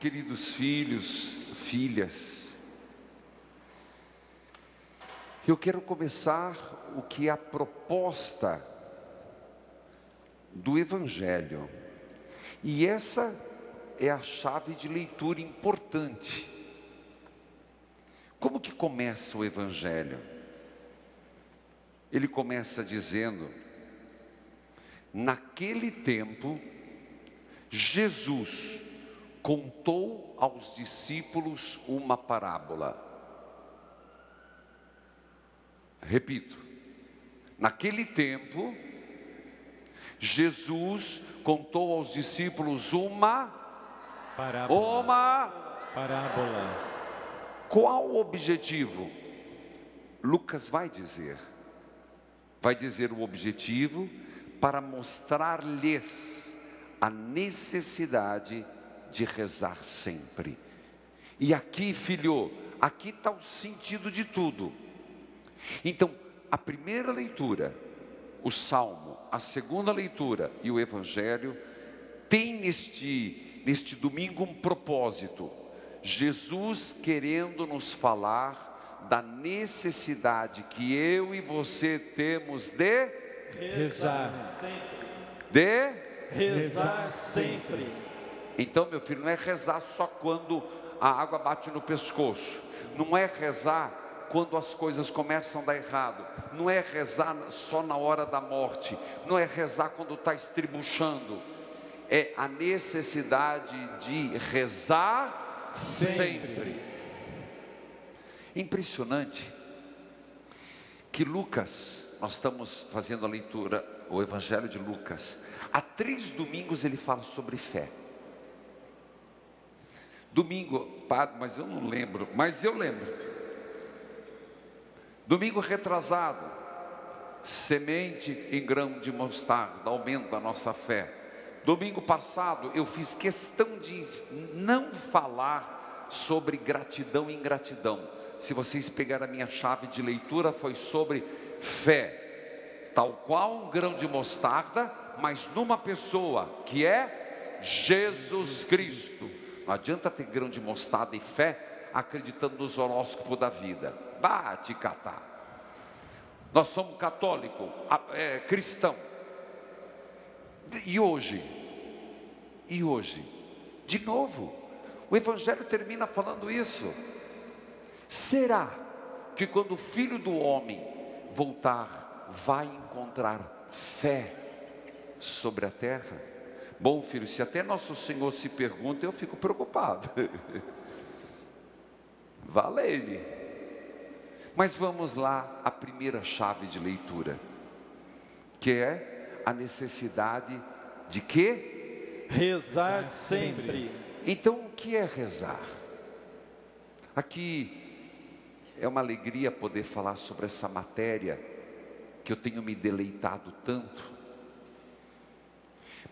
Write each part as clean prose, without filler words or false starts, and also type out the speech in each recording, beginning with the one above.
Queridos filhos, filhas, eu quero começar o que é a proposta do Evangelho, e essa é a chave de leitura importante. Como que começa o Evangelho? Ele começa dizendo: naquele tempo, Jesus contou aos discípulos uma parábola. Repito, naquele tempo, Jesus contou aos discípulos uma parábola. Qual o objetivo? Lucas vai dizer o objetivo para mostrar-lhes a necessidade de rezar sempre. E aqui, filho, aqui está o sentido de tudo. Então, a primeira leitura, o Salmo, a segunda leitura e o Evangelho tem neste domingo um propósito. Jesus querendo nos falar da necessidade que eu e você temos de Rezar sempre. Então, meu filho, não é rezar só quando a água bate no pescoço, não é rezar quando as coisas começam a dar errado, não é rezar só na hora da morte, não é rezar quando está estribuchando, é a necessidade de rezar sempre. Impressionante que Lucas, nós estamos fazendo a leitura, o Evangelho de Lucas, há 3 domingos ele fala sobre fé. Domingo, padre, mas eu não lembro, mas eu lembro. Domingo retrasado, semente em grão de mostarda, aumenta a nossa fé. Domingo passado, eu fiz questão de não falar sobre gratidão e ingratidão. Se vocês pegarem a minha chave de leitura, foi sobre fé, tal qual um grão de mostarda, mas numa pessoa, que é Jesus Cristo. Não adianta ter grão de mostarda e fé acreditando nos horóscopos da vida. Bate catar. Nós somos católicos, cristão. E hoje, de novo, o Evangelho termina falando isso. Será que quando o Filho do Homem voltar, vai encontrar fé sobre a terra? Bom, filho, se até nosso Senhor se pergunta, eu fico preocupado. Vale-me. Mas vamos lá, a primeira chave de leitura, que é a necessidade de quê? Rezar sempre. Então, o que é rezar? Aqui é uma alegria poder falar sobre essa matéria que eu tenho me deleitado tanto.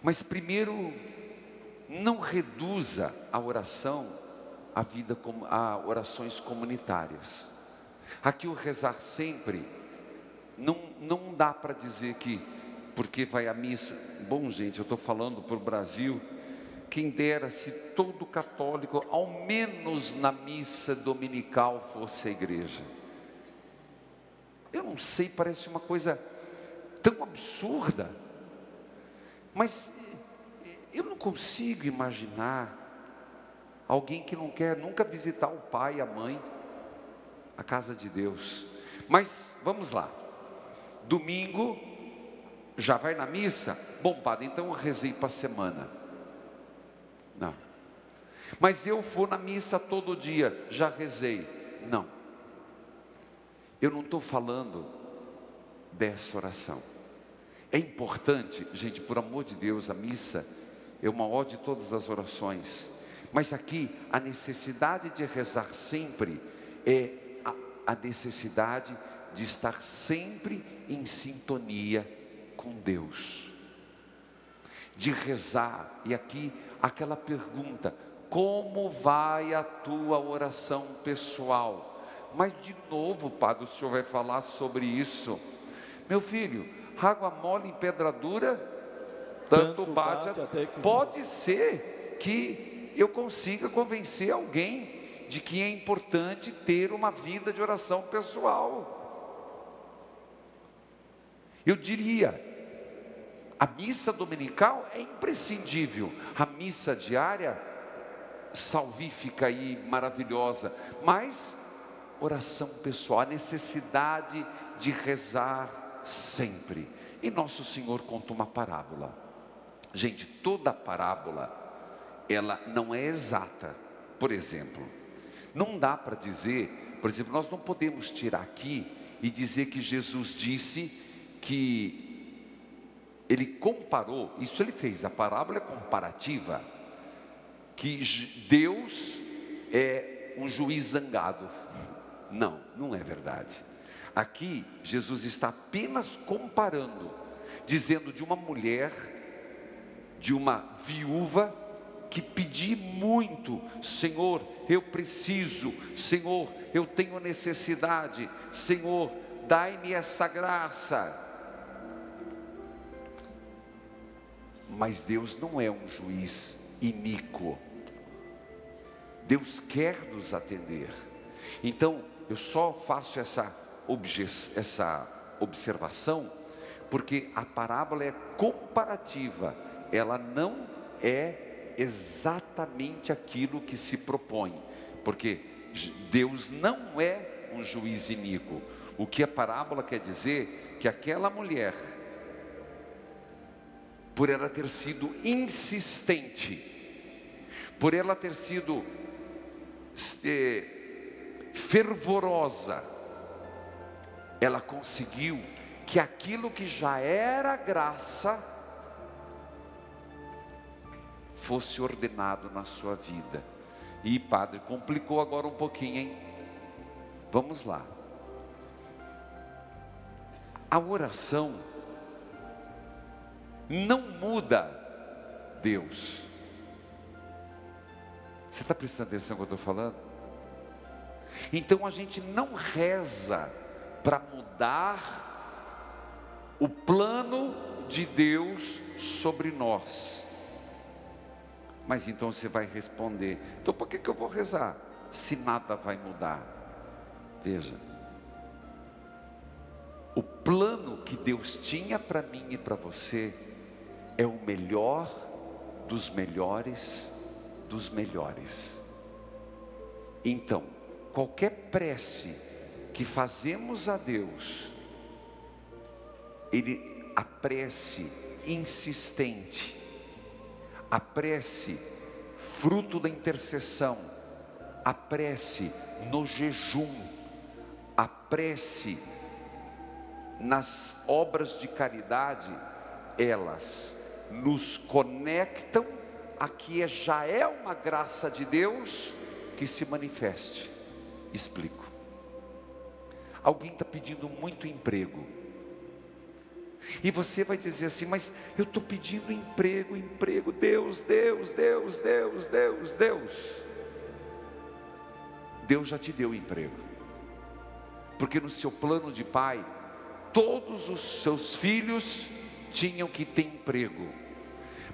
Mas primeiro, não reduza a oração a orações comunitárias. Aqui o rezar sempre, não dá para dizer que, porque vai à missa. Bom, gente, eu estou falando para o Brasil, quem dera se todo católico, ao menos na missa dominical, fosse a igreja. Eu não sei, parece uma coisa tão absurda, mas eu não consigo imaginar alguém que não quer nunca visitar o pai e a mãe, a casa de Deus. Mas vamos lá, domingo, já vai na missa? Bom, padre, então eu rezei para a semana. Não. Mas eu vou na missa todo dia, já rezei? Não. Eu não estou falando dessa oração. É importante, gente, por amor de Deus, a missa é o maior de todas as orações. Mas aqui, a necessidade de rezar sempre é a necessidade de estar sempre em sintonia com Deus. De rezar, e aqui aquela pergunta: como vai a tua oração pessoal? Mas de novo, padre, o senhor vai falar sobre isso. Meu filho, água mole em pedra dura, tanto bate. Pode ser que eu consiga convencer alguém de que é importante ter uma vida de oração pessoal. Eu diria, a missa dominical é imprescindível, a missa diária, salvífica e maravilhosa, mas oração pessoal, a necessidade de rezar sempre. E Nosso Senhor conta uma parábola. Gente, toda parábola, ela não é exata. Por exemplo, não dá para dizer, por exemplo, nós não podemos tirar aqui e dizer que Jesus disse que ele comparou, isso ele fez, a parábola é comparativa, que Deus é um juiz zangado. Não, não é verdade. Aqui Jesus está apenas comparando, dizendo de uma mulher, de uma viúva que pedia muito: Senhor, eu preciso, Senhor, eu tenho necessidade, Senhor, dai-me essa graça. Mas Deus não é um juiz iníquo. Deus quer nos atender. Então, eu só faço essa observação, porque a parábola é comparativa, ela não é exatamente aquilo que se propõe, porque Deus não é um juiz iníquo. O que a parábola quer dizer? Que aquela mulher, por ela ter sido insistente, por ela ter sido fervorosa, ela conseguiu que aquilo que já era graça fosse ordenado na sua vida. E padre, complicou agora um pouquinho, hein? Vamos lá. A oração não muda Deus. Você está prestando atenção no que eu estou falando? Então a gente não reza para mudar o plano de Deus sobre nós. Mas então você vai responder: então por que eu vou rezar se nada vai mudar? Veja, o plano que Deus tinha para mim e para você é o melhor dos melhores dos melhores. Então, qualquer prece que fazemos a Deus, a prece insistente, a prece fruto da intercessão, a prece no jejum, a prece nas obras de caridade, elas nos conectam a que já é uma graça de Deus que se manifeste. Explico. Alguém está pedindo muito emprego, e você vai dizer assim: mas eu estou pedindo emprego, Deus, Deus já te deu emprego, porque no seu plano de pai, todos os seus filhos tinham que ter emprego.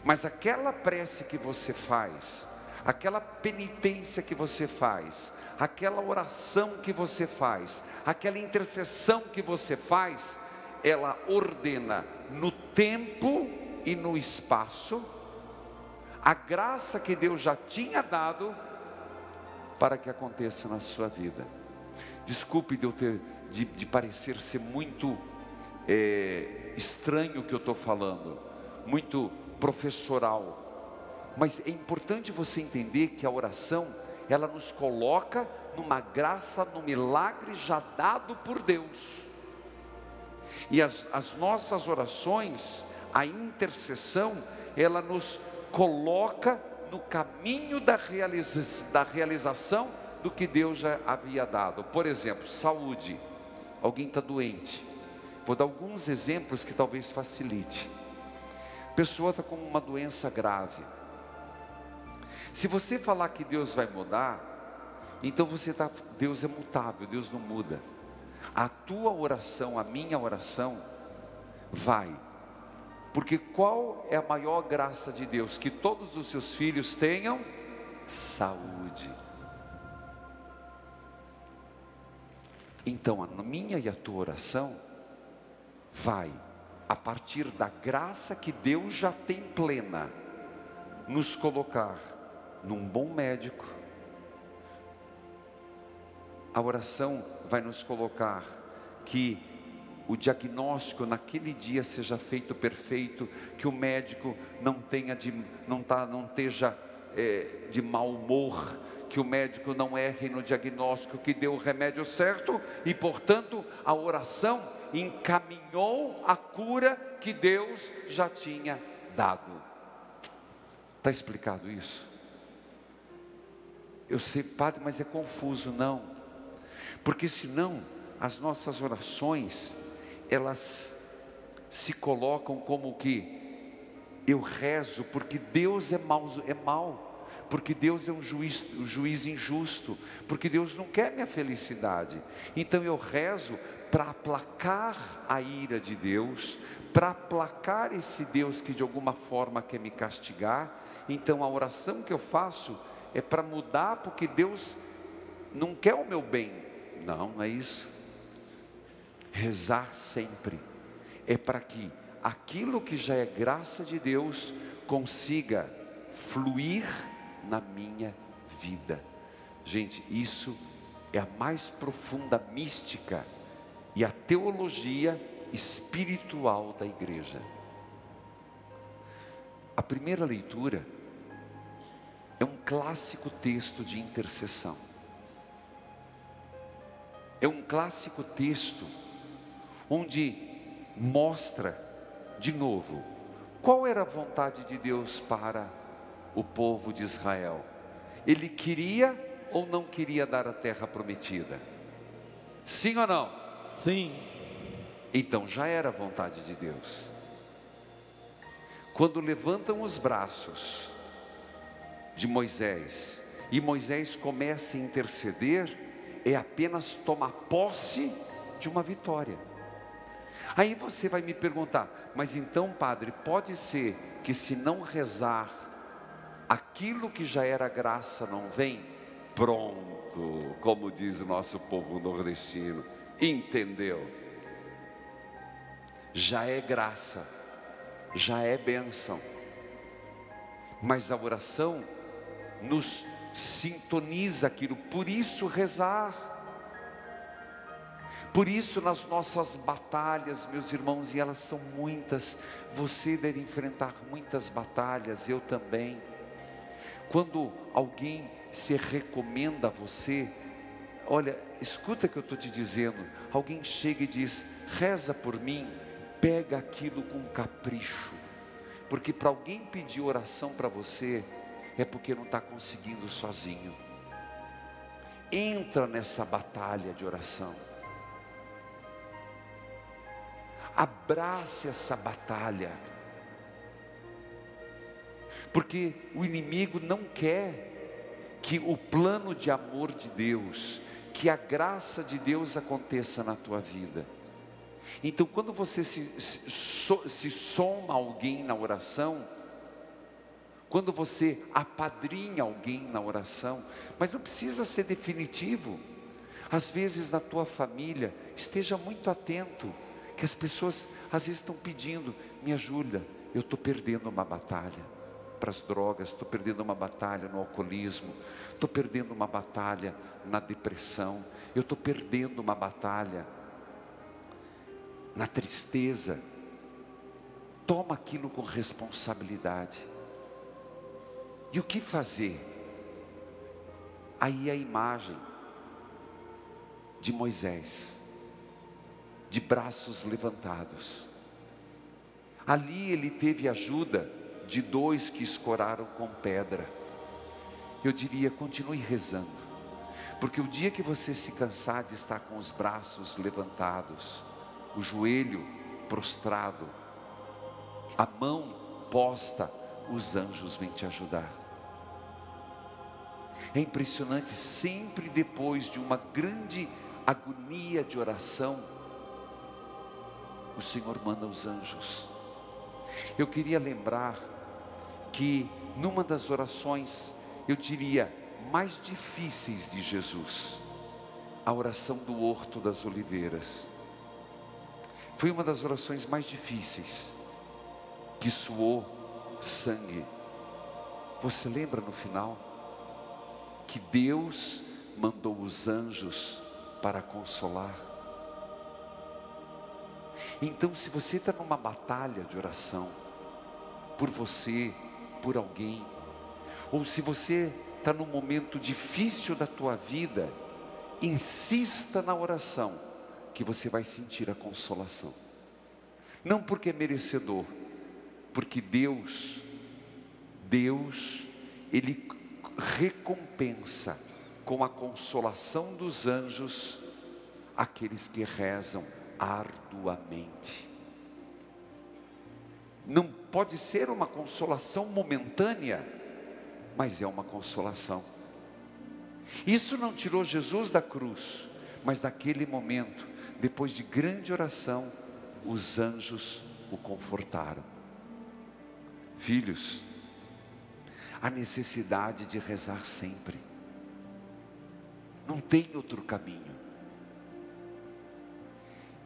Mas aquela prece que você faz, aquela penitência que você faz, aquela oração que você faz, aquela intercessão que você faz, ela ordena no tempo e no espaço a graça que Deus já tinha dado para que aconteça na sua vida. Desculpe de parecer ser muito estranho o que eu estou falando, muito professoral, mas é importante você entender que a oração, ela nos coloca numa graça, no milagre já dado por Deus. E as nossas orações, a intercessão, ela nos coloca no caminho da realização do que Deus já havia dado. Por exemplo, saúde. Alguém está doente. Vou dar alguns exemplos que talvez facilite. A pessoa está com uma doença grave. Se você falar que Deus vai mudar, então Deus é mutável, Deus não muda. A tua oração, a minha oração, vai. Porque qual é a maior graça de Deus? Que todos os seus filhos tenham saúde. Então a minha e a tua oração vai, a partir da graça que Deus já tem plena, nos colocar num bom médico. A oração vai nos colocar que o diagnóstico naquele dia seja feito perfeito, que o médico não esteja de mau humor, que o médico não erre no diagnóstico, que dê o remédio certo e, portanto, a oração encaminhou a cura que Deus já tinha dado. Está explicado isso? Eu sei, padre, mas é confuso. Não, porque senão as nossas orações, elas se colocam como que eu rezo porque Deus é mau, porque Deus é um juiz injusto, porque Deus não quer minha felicidade. Então eu rezo para aplacar a ira de Deus, para aplacar esse Deus que de alguma forma quer me castigar. Então a oração que eu faço é para mudar, porque Deus não quer o meu bem. Não é isso. Rezar sempre é para que aquilo que já é graça de Deus consiga fluir na minha vida. Gente, isso é a mais profunda mística e a teologia espiritual da igreja. A primeira leitura é um clássico texto de intercessão. É um clássico texto onde mostra, de novo, qual era a vontade de Deus para o povo de Israel. Ele queria ou não queria dar a terra prometida? Sim ou não? Sim. Então já era a vontade de Deus. Quando levantam os braços de Moisés e Moisés começa a interceder, é apenas tomar posse de uma vitória. Aí você vai me perguntar, mas então, padre, pode ser que se não rezar, aquilo que já era graça não vem? Pronto, como diz o nosso povo nordestino, entendeu? Já é graça, já é bênção, mas a oração nos sintoniza aquilo. Por isso rezar, por isso nas nossas batalhas, meus irmãos, e elas são muitas, você deve enfrentar muitas batalhas, eu também. Quando alguém se recomenda a você, olha, escuta o que eu estou te dizendo, alguém chega e diz, reza por mim, pega aquilo com capricho, porque para alguém pedir oração para você, é porque não está conseguindo sozinho. Entra nessa batalha de oração, abrace essa batalha, porque o inimigo não quer que o plano de amor de Deus, que a graça de Deus aconteça na tua vida. Então quando você se soma a alguém na oração, quando você apadrinha alguém na oração, mas não precisa ser definitivo. Às vezes na tua família, esteja muito atento, que as pessoas às vezes estão pedindo, me ajuda, eu estou perdendo uma batalha para as drogas, estou perdendo uma batalha no alcoolismo, estou perdendo uma batalha na depressão, eu estou perdendo uma batalha na tristeza. Toma aquilo com responsabilidade. E o que fazer? Aí a imagem de Moisés, de braços levantados. Ali ele teve ajuda de 2 que escoraram com pedra. Eu diria, continue rezando, porque o dia que você se cansar de estar com os braços levantados, o joelho prostrado, a mão posta, os anjos vêm te ajudar. É impressionante, sempre depois de uma grande agonia de oração, o Senhor manda os anjos. Eu queria lembrar que numa das orações eu diria, mais difíceis de Jesus, a oração do Horto das Oliveiras. Foi uma das orações mais difíceis, que suou sangue. Você lembra no final? Que Deus mandou os anjos para consolar. Então, se você está numa batalha de oração, por você, por alguém, ou se você está num momento difícil da tua vida, insista na oração, que você vai sentir a consolação. Não porque é merecedor, porque Deus, Ele recompensa com a consolação dos anjos aqueles que rezam arduamente. Não pode ser uma consolação momentânea, mas é uma consolação. Isso não tirou Jesus da cruz, mas naquele momento, depois de grande oração, os anjos o confortaram. Filhos, a necessidade de rezar sempre. Não tem outro caminho.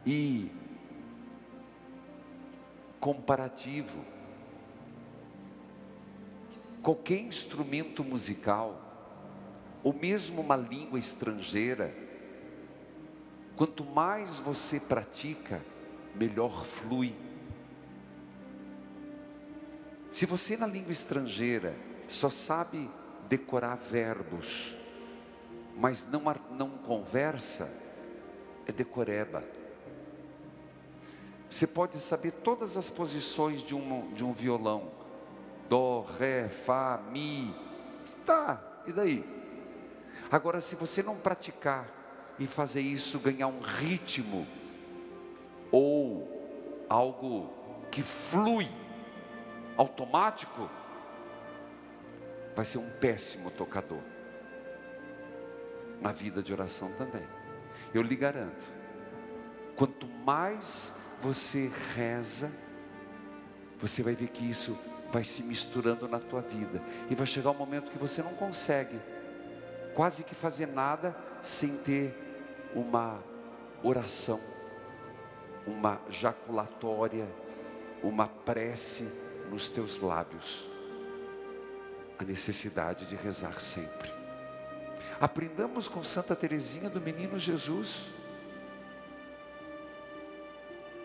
E comparativo, qualquer instrumento musical, ou mesmo uma língua estrangeira, quanto mais você pratica, melhor flui. Se você na língua estrangeira só sabe decorar verbos, mas não conversa, é decoreba. Você pode saber todas as posições de um violão, dó, ré, fá, mi, tá, e daí? Agora, se você não praticar e fazer isso ganhar um ritmo, ou algo que flui, automático, vai ser um péssimo tocador. Na vida de oração também. Eu lhe garanto, quanto mais você reza, você vai ver que isso vai se misturando na tua vida, e vai chegar um momento que você não consegue quase que fazer nada sem ter uma oração, uma jaculatória, uma prece nos teus lábios. A necessidade de rezar sempre. Aprendamos com Santa Teresinha do Menino Jesus.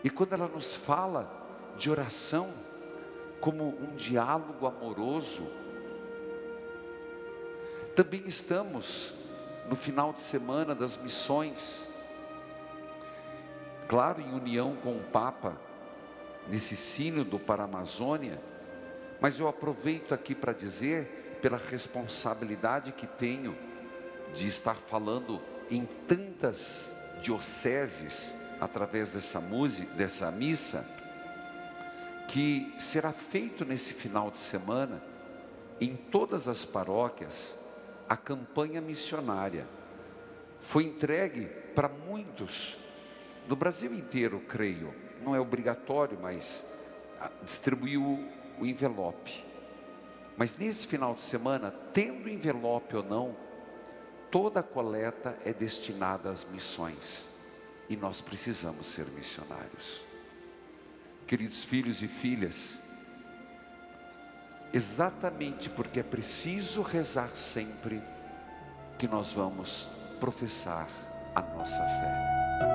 E quando ela nos fala de oração como um diálogo amoroso, também estamos no final de semana das missões, claro, em união com o Papa, nesse sínodo para a Amazônia, mas eu aproveito aqui para dizer, pela responsabilidade que tenho, de estar falando em tantas dioceses, através dessa missa, que será feito nesse final de semana, em todas as paróquias, a campanha missionária. Foi entregue para muitos, no Brasil inteiro, creio, não é obrigatório, mas distribuiu o envelope. Mas nesse final de semana, tendo envelope ou não, toda a coleta é destinada às missões, e nós precisamos ser missionários. Queridos filhos e filhas, exatamente porque é preciso rezar sempre, que nós vamos professar a nossa fé.